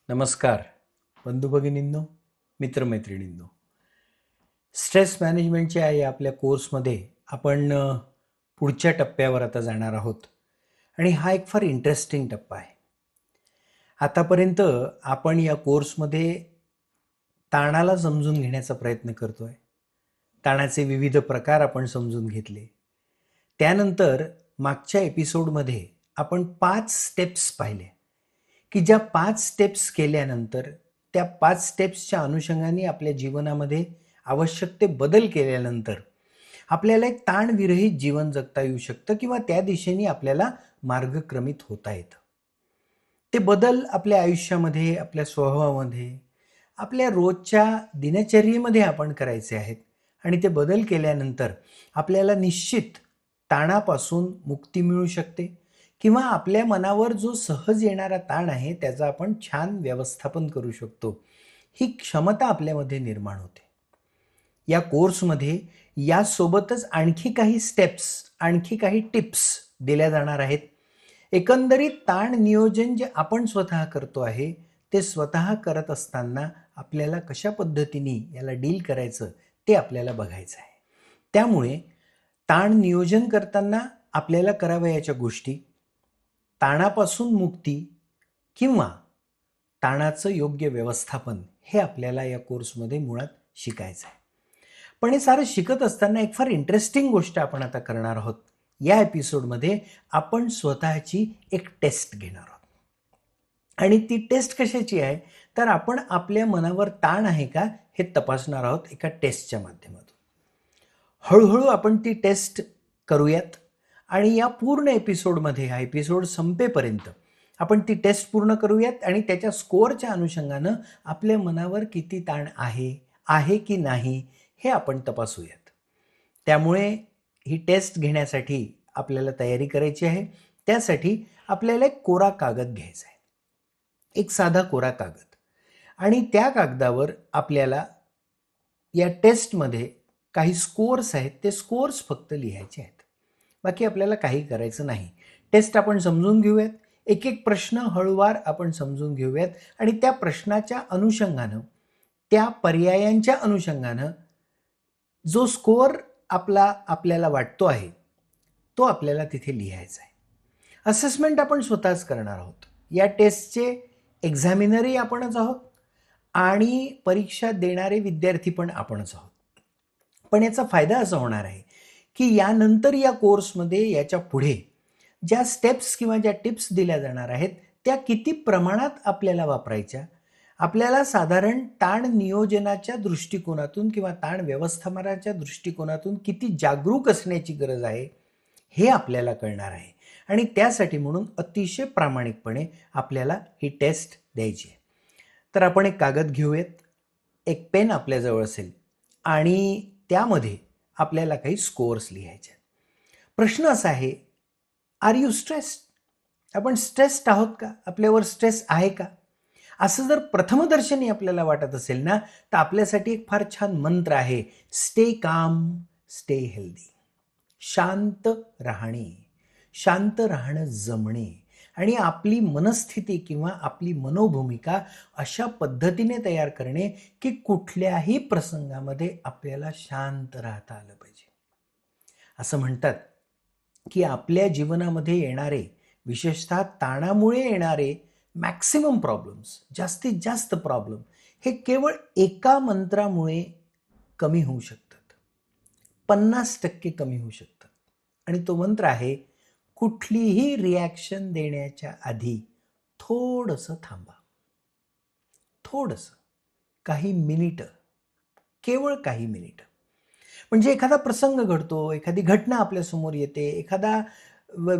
नमस्कार बंधू भगिनींनो, मित्रमैत्रिणींनो. स्ट्रेस मॅनेजमेंटच्या या आपल्या कोर्समध्ये आपण पुढच्या टप्प्यावर आता जाणार आहोत आणि हा एक फार इंटरेस्टिंग टप्पा आहे. आतापर्यंत आपण या कोर्समध्ये ताणाला समजून घेण्याचा प्रयत्न करतोय. ताणाचे विविध प्रकार आपण समजून घेतले. त्यानंतर मागच्या एपिसोडमध्ये आपण 5 स्टेप्स पाहिले की ज्या 5 स्टेप्स केल्यानंतर त्या 5 स्टेप्सच्या अनुषंगाने आपल्या जीवनामध्ये आवश्यक ते बदल केल्यानंतर आपल्याला एक ताणविरहित जीवन जगता येऊ शकतं किंवा त्या दिशेने आपल्याला मार्गक्रमित होता येतं. ते बदल आपल्या आयुष्यामध्ये, आपल्या स्वभावामध्ये, आपल्या रोजच्या दिनचर्येमध्ये आपण करायचे आहेत आणि ते बदल केल्यानंतर आपल्याला निश्चित ताणापासून मुक्ती मिळू शकते किंवा आपल्या मनावर जो सहज येणारा ताण आहे त्याचं आपण छान व्यवस्थापन करू शकतो. ही क्षमता आपल्यामध्ये निर्माण होते. या कोर्समध्ये यासोबतच आणखी काही स्टेप्स, आणखी काही टिप्स दिल्या जाणार आहेत. एकंदरीत ताण नियोजन जे आपण स्वतः करतो आहे ते स्वतः करत असताना आपल्याला कशा पद्धतीने याला डील करायचं ते आपल्याला बघायचं आहे. त्यामुळे ताण नियोजन करताना आपल्याला करावयाच्या गोष्टी, ताणापासून मुक्ती किंवा ताणाचं योग्य व्यवस्थापन हे आपल्याला या कोर्समध्ये मुळात शिकायचं आहे. पण हे सारं शिकत असताना एक फार इंटरेस्टिंग गोष्ट आपण आता करणार आहोत. या एपिसोडमध्ये आपण स्वतःची एक टेस्ट घेणार आहोत. आणि ती टेस्ट कशाची आहे तर आपण आपल्या मनावर ताण आहे का हे तपासणार आहोत एका टेस्टच्या माध्यमातून. हळूहळू आपण ती टेस्ट करूयात आणि या पूर्ण एपिसोडमध्ये, हा एपिसोड संपेपर्यंत आपण ती टेस्ट पूर्ण करूयात आणि त्याच्या स्कोअरच्या अनुषंगानं आपल्या मनावर किती ताण आहे की नाही हे आपण तपासूयात. त्यामुळे ही टेस्ट घेण्यासाठी आपल्याला तयारी करायची आहे. त्यासाठी आपल्याला एक कोरा कागद घ्यायचा आहे, एक साधा कोरा कागद, आणि त्या कागदावर आपल्याला या टेस्टमध्ये काही स्कोअर्स आहेत ते स्कोअर्स फक्त लिहायचे आहेत. बाकी आपल्याला काही करायचं नाही. टेस्ट आपण समजून घेऊयात. एक एक प्रश्न हळूवार आपण समजून घेऊयात आणि त्या प्रश्नाच्या अनुषंगानं, त्या पर्यायांच्या अनुषंगानं जो स्कोअर आपल्याला वाटतो आहे तो आपल्याला तिथे लिहायचा आहे. असेसमेंट आपण स्वतःच करणार आहोत. या टेस्टचे एक्झामिनरही आपणच आहोत आणि परीक्षा देणारे विद्यार्थी पण आपणच आहोत. पण याचा फायदा असा होणार आहे की यानंतर या कोर्समध्ये याच्या पुढे ज्या स्टेप्स किंवा ज्या टिप्स दिल्या जाणार आहेत त्या किती प्रमाणात आपल्याला वापरायच्या, आपल्याला साधारण ताण नियोजनाच्या दृष्टिकोनातून किंवा ताण व्यवस्थापनाच्या दृष्टिकोनातून किती जागरूक असण्याची गरज आहे हे आपल्याला कळणार आहे. आणि त्यासाठी म्हणून अतिशय प्रामाणिकपणे आपल्याला ही टेस्ट द्यायची आहे. तर आपण एक कागद घेऊयात, एक पेन आपल्याजवळ असेल आणि त्यामध्ये आपल्याला काही स्कोअर्स लिहायचे. प्रश्न असा आहे, आर यू स्ट्रेस्ड? आपण स्ट्रेस्ड आहोत का? आपल्यावर स्ट्रेस आहे का? असं जर प्रथमदर्शनी आपल्याला वाटत असेल ना तर आपल्यासाठी एक फार छान मंत्र आहे, स्टे काम, स्टे हेल्दी. शांत राहणे, शांत राहणं जमणे आणि आपली मनस्थिती किंवा आपली मनोभूमिका अशा पद्धतीने तयार करणे की कुठल्याही प्रसंगामध्ये आपल्याला शांत राहता आलं पाहिजे. असं म्हणतात की आपल्या जीवनामध्ये येणारे, विशेषतः ताणामुळे येणारे मॅक्सिमम प्रॉब्लेम्स, जास्तीत जास्त प्रॉब्लेम हे केवळ एका मंत्रामुळे कमी होऊ शकतात, 50% कमी होऊ शकतात. आणि तो मंत्र आहे, कुठलीही रिॲक्शन देण्याच्या आधी थोडंसं थांबा. थोडंसं, काही मिनिटं, केवळ काही मिनिटं. म्हणजे एखादा प्रसंग घडतो, एखादी घटना आपल्यासमोर येते, एखादा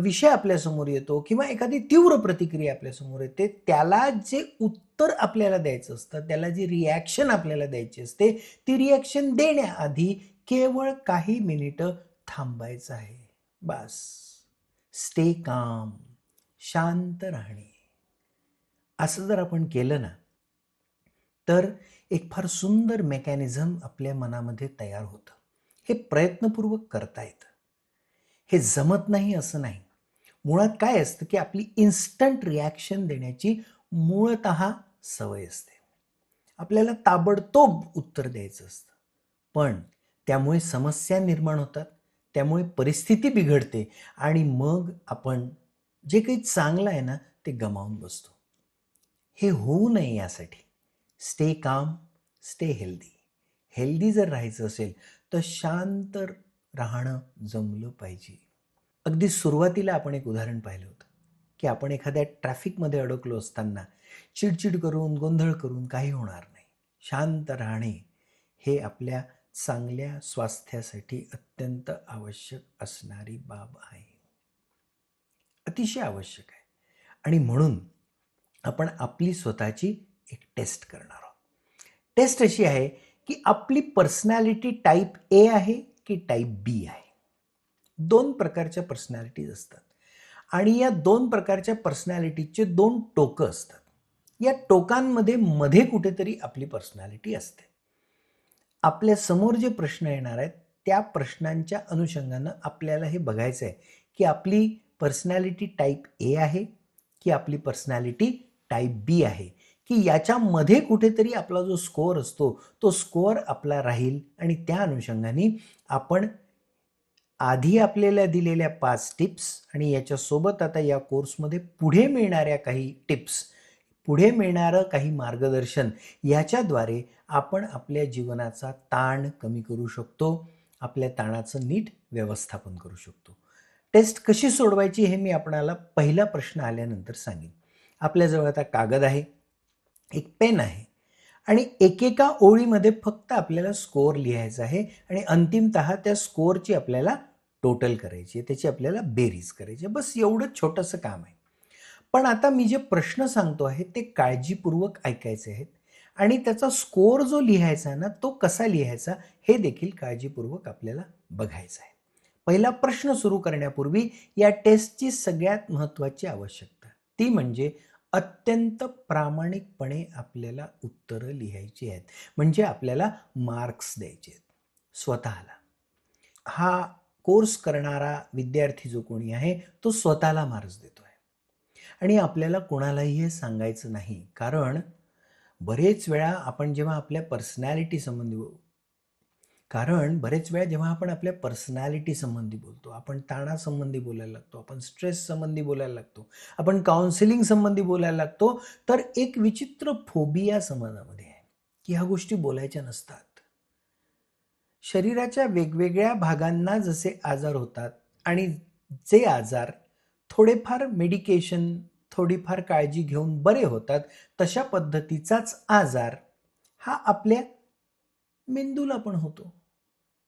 विषय आपल्यासमोर येतो किंवा एखादी तीव्र प्रतिक्रिया आपल्यासमोर येते, त्याला जे उत्तर आपल्याला द्यायचं असतं, त्याला जी रिॲक्शन आपल्याला द्यायची असते, ती रिॲक्शन देण्याआधी केवळ काही मिनिटं थांबायचं आहे. बस. स्टे काम, शांत राहणे. असं जर आपण केलं ना तर एक फार सुंदर मेकॅनिझम आपल्या मनामध्ये तयार होतं. हे प्रयत्नपूर्वक करता येतं. हे जमत नाही असं नाही. मुळात काय असतं की आपली इन्स्टंट रिॲक्शन देण्याची मूळतः सवय असते. आपल्याला ताबडतोब उत्तर द्यायचं असतं. पण त्यामुळे समस्या निर्माण होतात, त्यामुळे परिस्थिती बिघडते आणि मग आपण जे काही चांगलं आहे ना ते गमावून बसतो. हे होऊ नये यासाठी stay calm, stay healthy. Healthy जर राहायचं असेल तर शांत राहणं जमलं पाहिजे. अगदी सुरुवातीला आपण एक उदाहरण पाहिलं होतं की आपण एखाद्या ट्रॅफिकमध्ये अडकलो असताना चिडचिड करून गोंधळ करून काही होणार नाही. शांत राहणे हे आपल्या चांगल्या स्वास्थ्यासाठी अत्यंत आवश्यक असणारी बाब आहे. अतिशय आवश्यक आहे. आणि म्हणून आपण आपली स्वतःची एक टेस्ट करणार आहोत. टेस्ट अशी आहे की आपली पर्सनॅलिटी टाईप ए आहे की टाईप बी आहे. 2 प्रकारच्या पर्सनॅलिटीज असतात आणि या 2 प्रकारच्या पर्सनॅलिटीचे 2 टोकं असतात. या टोकांमध्ये मध्ये कुठेतरी आपली पर्सनॅलिटी असते. आपल्या समोर जे प्रश्न येणार आहेत त्या प्रश्नांच्या अनुषंगानं आपल्याला हे बघायचं आहे की आपली पर्सनॅलिटी टाईप ए आहे की आपली पर्सनॅलिटी टाईप बी आहे, की याच्यामध्ये कुठेतरी आपला जो स्कोअर असतो तो स्कोअर आपला राहील. आणि त्या अनुषंगाने आपण आधी आपल्याला दिलेल्या 5 टिप्स आणि याच्यासोबत आता या कोर्समध्ये पुढे मिळणाऱ्या काही टिप्स, पुढे मिळणारं काही मार्गदर्शन याच्याद्वारे आपण आपल्या जीवनाचा ताण कमी करू शकतो, आपल्या ताणाचं नीट व्यवस्थापन करू शकतो. टेस्ट कशी सोडवायची हे मी आपणाला पहिला प्रश्न आल्यानंतर सांगेन. आपल्याजवळ आता कागद आहे, एक पेन आहे आणि एकेका ओळीमध्ये फक्त आपल्याला स्कोअर लिहायचा आहे आणि अंतिमतः त्या स्कोअरची आपल्याला टोटल करायची आहे, त्याची आपल्याला बेरीज करायची आहे. बस एवढं छोटंसं काम आहे. पण आता मी जे प्रश्न सांगतो आहे ते काळजीपूर्वक ऐकायचे आहेत आणि त्याचा स्कोअर जो लिहायचा आहे ना तो कसा लिहायचा हे देखील काळजीपूर्वक आपल्याला बघायचं आहे. पहिला प्रश्न सुरू करण्यापूर्वी या टेस्टची सगळ्यात महत्त्वाची आवश्यकता ती म्हणजे अत्यंत प्रामाणिकपणे आपल्याला उत्तरं लिहायची आहेत. म्हणजे आपल्याला मार्क्स द्यायचे आहेत स्वतःला. हा कोर्स करणारा विद्यार्थी जो कोणी आहे तो स्वतःला मार्क्स देतो आहे आणि आपल्याला कोणालाही हे सांगायचं नाही. कारण बरेच वेळा आपण जेव्हा आपल्या पर्सनॅलिटी संबंधी बोलतो, आपण ताणासंबंधी बोलायला लागतो, आपण स्ट्रेस संबंधी बोलायला लागतो, आपण काउन्सिलिंग संबंधी बोलायला लागतो, तर एक विचित्र फोबिया समाजामध्ये आहे की ह्या गोष्टी बोलायच्या नसतात. शरीराच्या वेगवेगळ्या भागांना जसे आजार होतात आणि जे आजार थोडेफार मेडिकेशन, थोडीफार काळजी घेऊन बरे होतात, तशा पद्धतीचाच आजार हा आपल्या मेंदूला पण होतो,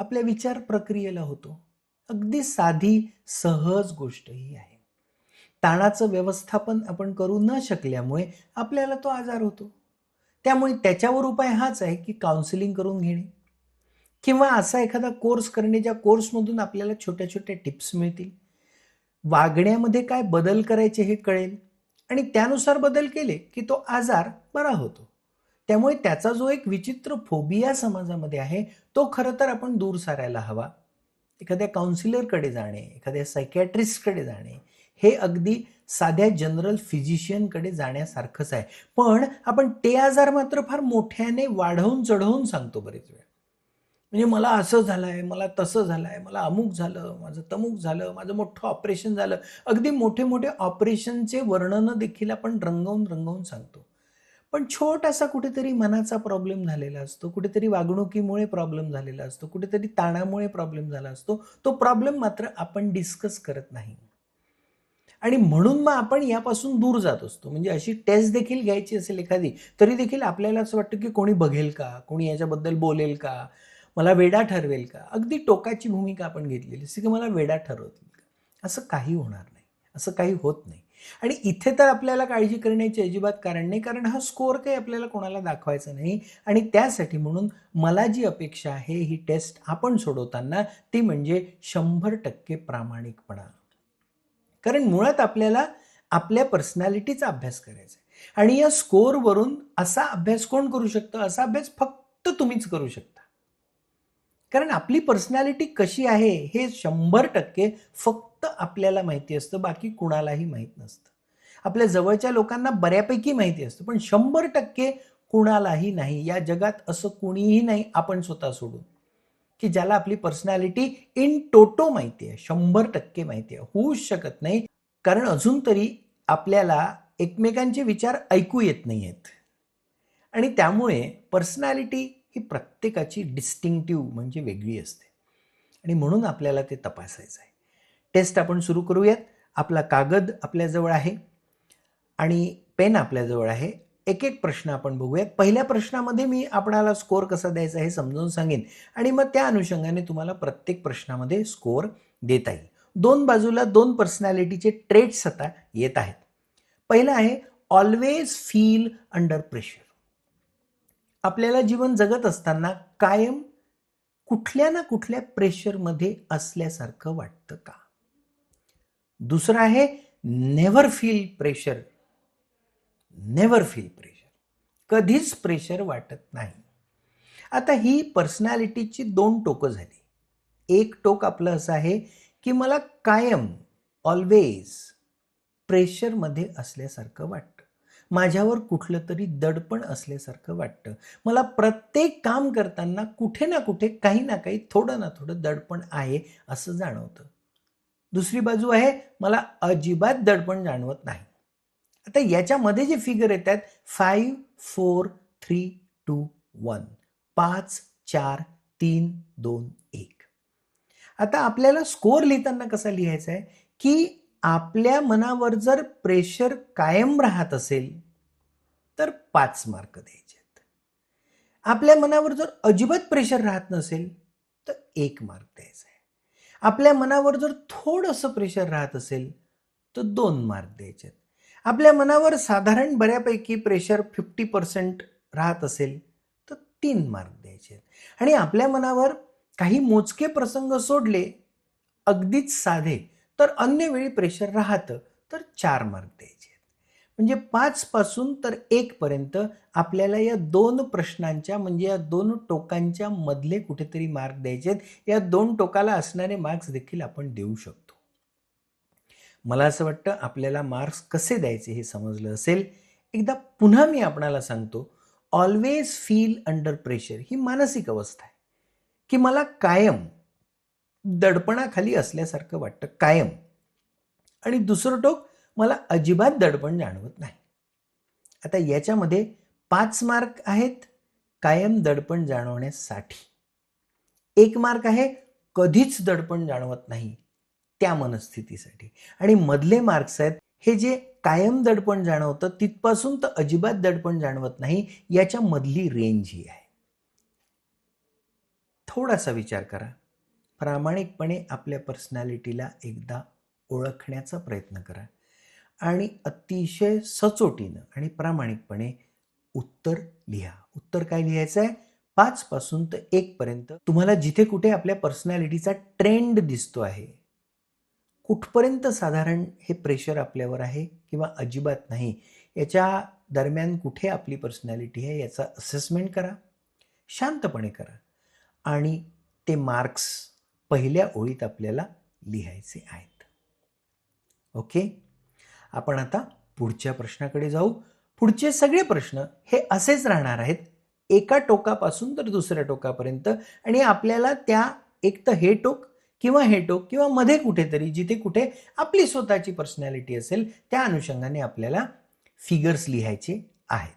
आपल्या विचार प्रक्रियेला होतो. अगदी साधी सहज गोष्ट ही आहे. ताणाचं व्यवस्थापन आपण करू न शकल्यामुळे आपल्याला तो आजार होतो. त्यामुळे त्याच्यावर उपाय हाच आहे की काउन्सिलिंग करून घेणे किंवा असा एखादा कोर्स करणे ज्या कोर्समधून आपल्याला छोट्या छोट्या टिप्स मिळतील, वागण्यामध्ये काय बदल करायचे हे कळेल आणि त्यानुसार बदल केले की तो आजार बरा होतो. त्यामुळे त्याचा जो एक विचित्र फोबिया समाजामध्ये आहे तो खरं तर आपण दूर सारायला हवा. एखाद्या काउन्सिलरकडे जाणे, एखाद्या सायकॅट्रिस्टकडे जाणे हे अगदी साध्या जनरल फिजिशियनकडे जाण्यासारखंच आहे. पण आपण ते आजार मात्र फार मोठ्याने वाढवून चढवून सांगतो बरेच वेळा. म्हणजे मला असं झालंय, मला तसं झालंय, मला अमुक झालं, माझं तमुक झालं, माझं मोठं ऑपरेशन झालं. अगदी मोठे मोठे ऑपरेशनचे वर्णनं देखील आपण रंगवून रंगवून सांगतो. पण छोटासा कुठेतरी मनाचा प्रॉब्लेम झालेला असतो, कुठेतरी वागणुकीमुळे प्रॉब्लेम झालेला असतो, कुठेतरी ताणामुळे प्रॉब्लेम झाला असतो. तो प्रॉब्लेम मात्र आपण डिस्कस करत नाही आणि म्हणून मग आपण यापासून दूर जात असतो. म्हणजे अशी टेस्ट देखील घ्यायची असेल एखादी तरी देखील आपल्याला असं वाटतं की कोणी बघेल का, कोणी याच्याबद्दल बोलेल का, मला वेडा ठरवेल का. अगदी टोकाची भूमिका आपण घेतलेली असते की मला वेडा ठरवतील का. असं काही होणार नाही, असं काही होत नाही. आणि इथे तर आपल्याला काळजी करण्याची अजिबात कारण नाही, कारण हा स्कोअर काही आपल्याला कोणाला दाखवायचा नाही. आणि त्यासाठी म्हणून मला जी अपेक्षा आहे ही टेस्ट आपण सोडवताना ती म्हणजे 100% प्रामाणिकपणा. कारण मुळात आपल्याला आपल्या पर्सनॅलिटीचा अभ्यास करायचा आहे आणि या स्कोअरवरून असा अभ्यास कोण करू शकतं? असा अभ्यास फक्त तुम्हीच करू शकता. कारण आपली पर्सनॅलिटी कशी आहे हे 100% फक्त आपल्याला माहिती असतं, बाकी कुणालाही माहीत नसतं. आपल्या जवळच्या लोकांना बऱ्यापैकी माहिती असतं, पण 100% कुणालाही नाही. या जगात असं कुणीही नाही आपण स्वतः सोडून, की ज्याला आपली पर्सनॅलिटी इन टोटो माहिती आहे, 100% माहिती आहे. होऊच शकत नाही, कारण अजून तरी आपल्याला एकमेकांचे विचार ऐकू येत नाहीयेत. आणि त्यामुळे पर्सनॅलिटी ही प्रत्येकाची डिस्टिंक्टिव्ह म्हणजे वेगळी असते. आणि म्हणून आपल्याला ते तपासायचं आहे. टेस्ट आपण सुरू करूयात. आपला कागद आपल्याजवळ आहे आणि पेन आपल्याजवळ आहे. एक एक प्रश्न आपण बघूयात. पहिल्या प्रश्नामध्ये मी आपणाला स्कोअर कसा द्यायचा हे समजावून सांगेन आणि मग त्या अनुषंगाने तुम्हाला प्रत्येक प्रश्नामध्ये स्कोअर देता येईल. दोन बाजूला दोन पर्सनॅलिटीचे ट्रेट्स आता येत आहेत. पहिलं आहे ऑलवेज फील अंडर प्रेशर. आपल्याला जीवन जगत असताना कायम कुठल्या ना कुठल्या प्रेशरमध्ये असल्यासारखं वाटतं का? दुसरं आहे never feel pressure. Never feel pressure. कधीच प्रेशर वाटत नाही. आता ही पर्सनॅलिटीची दोन टोकं झाली. एक टोक आपलं असं आहे की मला कायम ऑलवेज प्रेशरमध्ये असल्यासारखं वाटतं. माझ्यावर कुठलं तरी दडपण असल्यासारखं वाटतं. मला प्रत्येक काम करताना कुठे ना कुठे काही ना काही थोडं ना थोडं दडपण आहे असं जाणवतं. दुसरी बाजू आहे मला अजिबात दडपण जाणवत नाही. आता याच्यामध्ये जे फिगर येतात 5, 4, 3, 2, 1. 5, 4, 3, 2, 1. आता आपल्याला स्कोअर लिहिताना कसा लिहायचा आहे की आपल्या मनावर जर प्रेशर कायम राहत असेल तर 5 मार्क द्यायचे. आपल्या मनावर जर अजिबात प्रेशर राहत नसेल तर 1 मार्क द्यायचा आहे. आपल्या मनावर जर थोडंसं प्रेशर राहत असेल तर 2 मार्क द्यायचे. आपल्या मनावर साधारण बऱ्यापैकी प्रेशर 50% राहत असेल तर 3 मार्क द्यायचे. आणि आपल्या मनावर काही मोजके प्रसंग सोडले, अगदीच साधे, तर अन्य वेळी प्रेशर राहतं तर 4 मार्क द्यायचे. म्हणजे 5 पासून तर 1 पर्यंत आपल्याला या दोन प्रश्नांच्या म्हणजे या दोन टोकांच्या मधले कुठेतरी मार्क द्यायचे. या दोन टोकाला असणारे मार्क्स देखील आपण देऊ शकतो. मला असं वाटतं आपल्याला मार्क्स कसे द्यायचे हे समजलं असेल. एकदा पुन्हा मी आपणाला सांगतो, ऑलवेज फील अंडर प्रेशर ही मानसिक अवस्था आहे की मला कायम दडपणाखाली असल्यासारखं वाटतं, कायम. आणि दुसरं टोक मला अजिबात दडपण जाणवत नाही. आता याच्यामध्ये 5 मार्क आहेत कायम दडपण जाणवण्यासाठी. 1 मार्क आहे कधीच दडपण जाणवत नाही त्या मनस्थितीसाठी. आणि मधले मार्क्स आहेत हे जे कायम दडपण जाणवतं तिथपासून तर अजिबात दडपण जाणवत नाही याच्या मधली रेंज ही आहे. थोडासा विचार करा. प्रामाणिकपणे आपल्या पर्सनॅलिटीला एकदा ओळखण्याचा प्रयत्न करा आणि अतिशय सचोटीनं आणि प्रामाणिकपणे उत्तर लिहा. उत्तर काय लिहायचं आहे? 5 पासून तर 1 पर्यंत तुम्हाला जिथे कुठे आपल्या पर्सनॅलिटीचा ट्रेंड दिसतो आहे, कुठपर्यंत साधारण हे प्रेशर आपल्यावर आहे किंवा अजिबात नाही, याच्या दरम्यान कुठे आपली पर्सनॅलिटी आहे याचा असेसमेंट करा, शांतपणे करा आणि ते मार्क्स पहिल्या ओळीत आपल्याला लिहायचे आहेत. ओके. आपण आता पुढच्या प्रश्नाकडे जाऊ. पुढचे सगळे प्रश्न हे असेच राहणार आहेत, एका टोकापासून तर दुसऱ्या टोकापर्यंत. आणि आपल्याला त्या एक तर हे टोक किंवा मध्ये कुठेतरी जिथे कुठे आपली स्वतःची पर्सनॅलिटी असेल त्या अनुषंगाने आपल्याला फिगर्स लिहायचे आहेत.